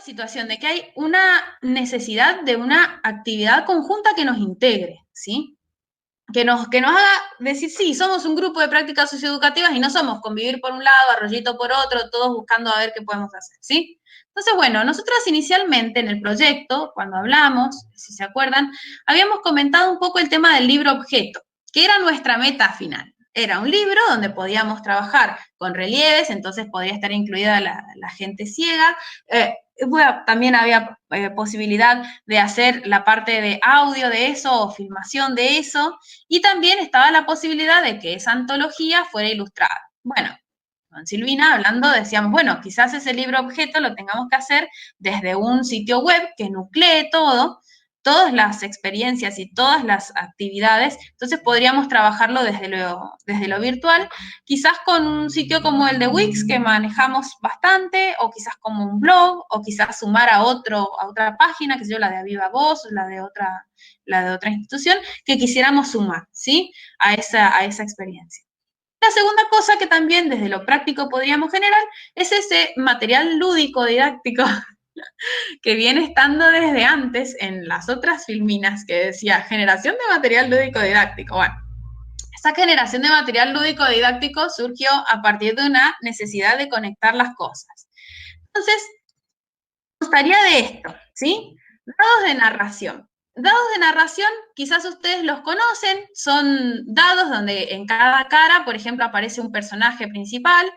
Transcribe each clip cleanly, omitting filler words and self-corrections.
situación de que hay una necesidad de una actividad conjunta que nos integre, ¿sí? Que nos haga decir, sí, somos un grupo de prácticas socioeducativas y no somos convivir por un lado, Arroyito por otro, todos buscando a ver qué podemos hacer, ¿sí? Entonces, bueno, nosotras inicialmente en el proyecto, cuando hablamos, si se acuerdan, habíamos comentado un poco el tema del libro objeto, que era nuestra meta final. Era un libro donde podíamos trabajar con relieves, entonces podría estar incluida la gente ciega. Bueno, también había posibilidad de hacer la parte de audio de eso o filmación de eso, y también estaba la posibilidad de que esa antología fuera ilustrada. Bueno, con Silvina hablando decíamos, bueno, quizás ese libro objeto lo tengamos que hacer desde un sitio web que nuclee todo, todas las experiencias y todas las actividades, entonces podríamos trabajarlo desde lo virtual, quizás con un sitio como el de Wix, que manejamos bastante, o quizás como un blog, o quizás sumar a otra página, que sé yo, la de Aviva Voz, la de otra institución, que quisiéramos sumar, ¿sí? A esa experiencia. La segunda cosa que también desde lo práctico podríamos generar es ese material lúdico didáctico que viene estando desde antes en las otras filminas que decía generación de material lúdico didáctico. Bueno, esa generación de material lúdico didáctico surgió a partir de una necesidad de conectar las cosas. Entonces, constaría de esto, ¿sí? Dados de narración. Dados de narración, quizás ustedes los conocen, son dados donde en cada cara, por ejemplo, aparece un personaje principal.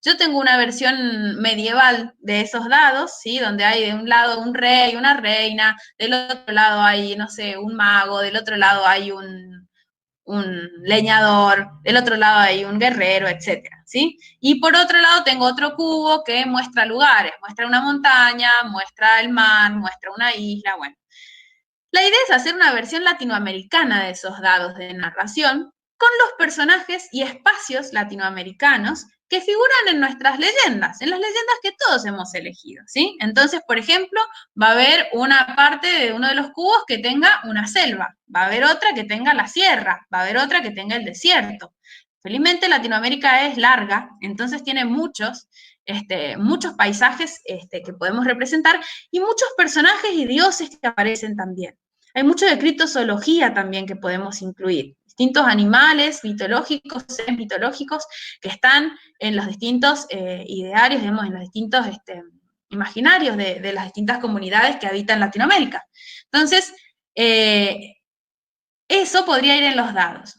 Yo tengo una versión medieval de esos dados, ¿sí? Donde hay de un lado un rey, una reina, del otro lado hay, no sé, un mago, del otro lado hay un leñador, del otro lado hay un guerrero, etcétera, ¿sí? Y por otro lado tengo otro cubo que muestra lugares, muestra una montaña, muestra el mar, muestra una isla, bueno. La idea es hacer una versión latinoamericana de esos dados de narración con los personajes y espacios latinoamericanos que figuran en nuestras leyendas, en las leyendas que todos hemos elegido, ¿sí? Entonces, por ejemplo, va a haber una parte de uno de los cubos que tenga una selva, va a haber otra que tenga la sierra, va a haber otra que tenga el desierto. Felizmente Latinoamérica es larga, entonces tiene muchos paisajes que podemos representar y muchos personajes y dioses que aparecen también. Hay mucho de criptozoología también que podemos incluir. Distintos animales mitológicos, seres mitológicos que están en los distintos idearios, digamos, en los distintos imaginarios de las distintas comunidades que habitan Latinoamérica. Entonces, eso podría ir en los dados.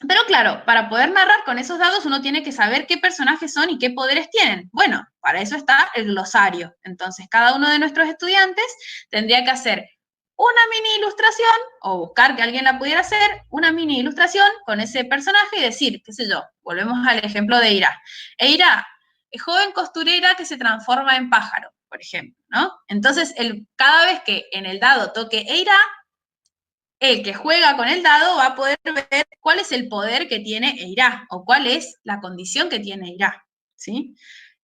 Pero claro, para poder narrar con esos dados uno tiene que saber qué personajes son y qué poderes tienen. Bueno, para eso está el glosario. Entonces, cada uno de nuestros estudiantes tendría que hacer una mini ilustración o buscar que alguien la pudiera hacer, una mini ilustración con ese personaje y decir, qué sé yo, volvemos al ejemplo de Eira. Eira, joven costurera que se transforma en pájaro, por ejemplo, ¿no? Entonces, cada vez que en el dado toque Eira, el que juega con el dado va a poder ver cuál es el poder que tiene Eirá, o cuál es la condición que tiene Eirá, ¿sí?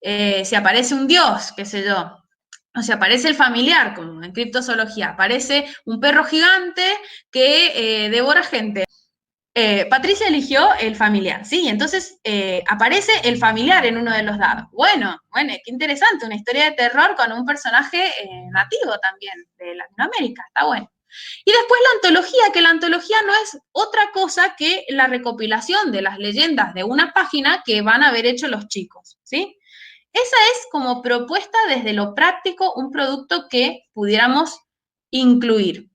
Si aparece un dios, qué sé yo, o si aparece el familiar, como en criptozoología, aparece un perro gigante que devora gente. Patricia eligió el familiar, ¿sí? Entonces aparece el familiar en uno de los dados. Bueno, qué interesante, una historia de terror con un personaje nativo también de Latinoamérica, está bueno. Y después la antología, que la antología no es otra cosa que la recopilación de las leyendas de una página que van a haber hecho los chicos, ¿sí? Esa es como propuesta desde lo práctico, un producto que pudiéramos incluir.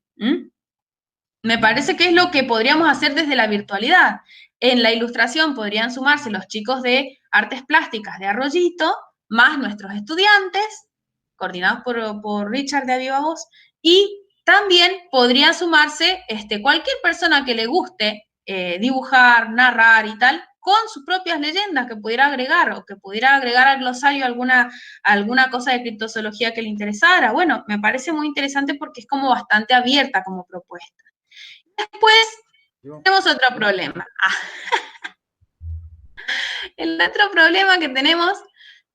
Me parece que es lo que podríamos hacer desde la virtualidad. En la ilustración podrían sumarse los chicos de artes plásticas de Arroyito, más nuestros estudiantes, coordinados por Richard de Aviva Voz, y también podría sumarse cualquier persona que le guste dibujar, narrar y tal, con sus propias leyendas que pudiera agregar, o que pudiera agregar al glosario alguna cosa de criptozoología que le interesara. Bueno, me parece muy interesante porque es como bastante abierta como propuesta. Después tenemos otro problema. El otro problema que tenemos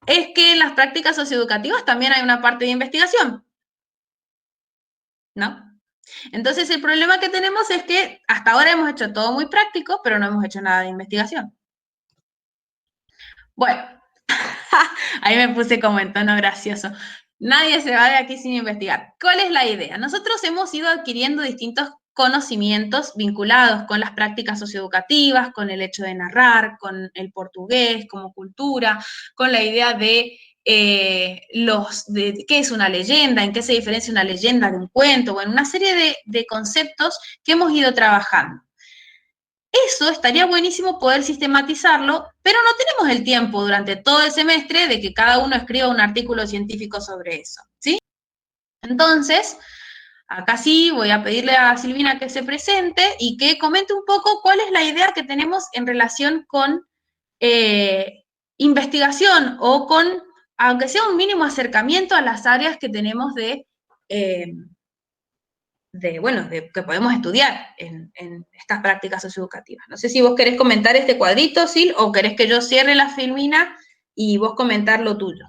es que en las prácticas socioeducativas también hay una parte de investigación, ¿no? Entonces el problema que tenemos es que hasta ahora hemos hecho todo muy práctico, pero no hemos hecho nada de investigación. Bueno, ahí me puse como en tono gracioso. Nadie se va de aquí sin investigar. ¿Cuál es la idea? Nosotros hemos ido adquiriendo distintos conocimientos vinculados con las prácticas socioeducativas, con el hecho de narrar, con el portugués como cultura, con la idea de qué es una leyenda, en qué se diferencia una leyenda de un cuento, bueno, una serie de conceptos que hemos ido trabajando. Eso estaría buenísimo poder sistematizarlo, pero no tenemos el tiempo durante todo el semestre de que cada uno escriba un artículo científico sobre eso, ¿sí? Entonces, acá sí voy a pedirle a Silvina que se presente y que comente un poco cuál es la idea que tenemos en relación con investigación o con, aunque sea un mínimo acercamiento a las áreas que tenemos que podemos estudiar en estas prácticas socioeducativas. No sé si vos querés comentar este cuadrito, Sil, o querés que yo cierre la filmina y vos comentar lo tuyo.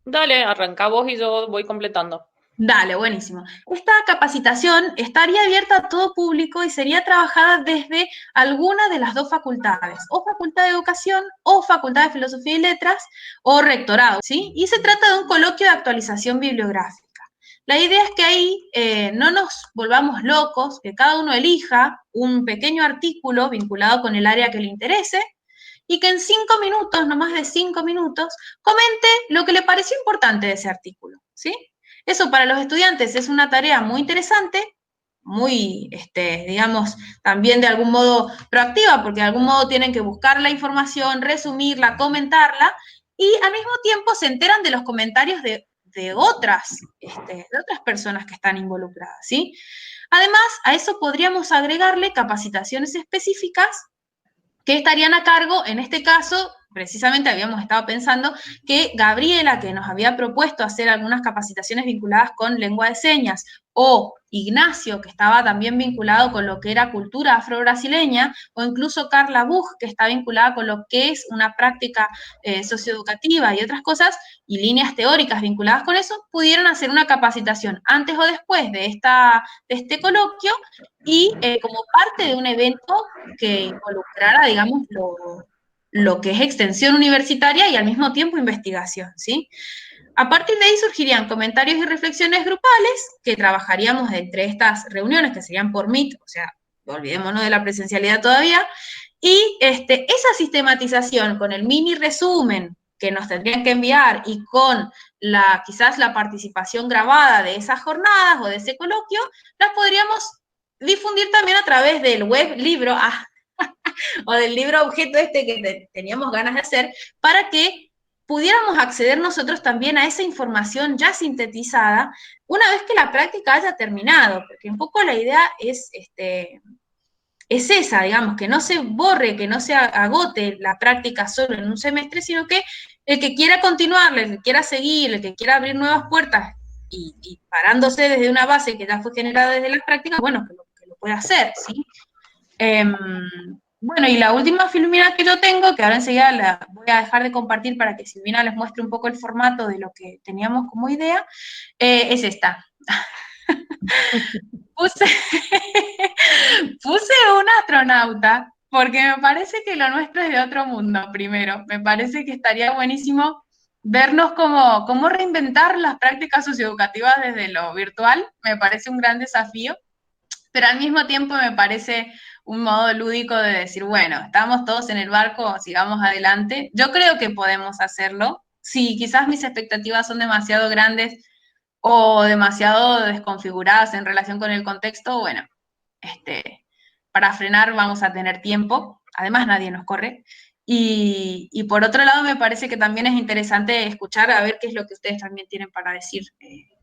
Dale, arranca vos y yo voy completando. Dale, buenísimo. Esta capacitación estaría abierta a todo público y sería trabajada desde alguna de las dos facultades, o Facultad de Educación, o Facultad de Filosofía y Letras, o Rectorado, ¿sí? Y se trata de un coloquio de actualización bibliográfica. La idea es que ahí no nos volvamos locos, que cada uno elija un pequeño artículo vinculado con el área que le interese y que en 5 minutos, no más de 5 minutos, comente lo que le pareció importante de ese artículo, ¿sí? Eso para los estudiantes es una tarea muy interesante, muy, digamos, también de algún modo proactiva, porque de algún modo tienen que buscar la información, resumirla, comentarla, y al mismo tiempo se enteran de los comentarios de otras personas que están involucradas, ¿sí? Además, a eso podríamos agregarle capacitaciones específicas que estarían a cargo, en este caso, precisamente habíamos estado pensando que Gabriela, que nos había propuesto hacer algunas capacitaciones vinculadas con lengua de señas, o Ignacio, que estaba también vinculado con lo que era cultura afro-brasileña, o incluso Carla Buch, que está vinculada con lo que es una práctica socioeducativa y otras cosas, y líneas teóricas vinculadas con eso, pudieron hacer una capacitación antes o después de este coloquio, y como parte de un evento que involucrara, digamos, lo que es extensión universitaria y al mismo tiempo investigación, ¿sí? A partir de ahí surgirían comentarios y reflexiones grupales que trabajaríamos entre estas reuniones, que serían por Meet, o sea, olvidémonos de la presencialidad todavía, y esa sistematización con el mini resumen que nos tendrían que enviar y con quizás la participación grabada de esas jornadas o de ese coloquio, las podríamos difundir también a través del web libro o del libro objeto que teníamos ganas de hacer, para que pudiéramos acceder nosotros también a esa información ya sintetizada una vez que la práctica haya terminado, porque un poco la idea es esa, digamos, que no se borre, que no se agote la práctica solo en un semestre, sino que el que quiera continuar, el que quiera seguir, el que quiera abrir nuevas puertas y parándose desde una base que ya fue generada desde las prácticas, bueno, que lo pueda hacer, ¿sí? Bueno, y la última filmina que yo tengo, que ahora enseguida la voy a dejar de compartir para que Silvina les muestre un poco el formato de lo que teníamos como idea, es esta. Puse un astronauta, porque me parece que lo nuestro es de otro mundo, primero. Me parece que estaría buenísimo vernos cómo reinventar las prácticas socioeducativas desde lo virtual. Me parece un gran desafío, pero al mismo tiempo me parece un modo lúdico de decir, bueno, estamos todos en el barco, sigamos adelante. Yo creo que podemos hacerlo. Si quizás mis expectativas son demasiado grandes o demasiado desconfiguradas en relación con el contexto, bueno, para frenar vamos a tener tiempo, además nadie nos corre, y por otro lado me parece que también es interesante escuchar a ver qué es lo que ustedes también tienen para decir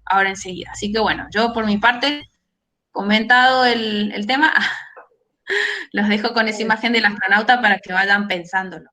ahora enseguida. Así que bueno, yo por mi parte, comentado el tema, los dejo con esa imagen del astronauta para que vayan pensándolo.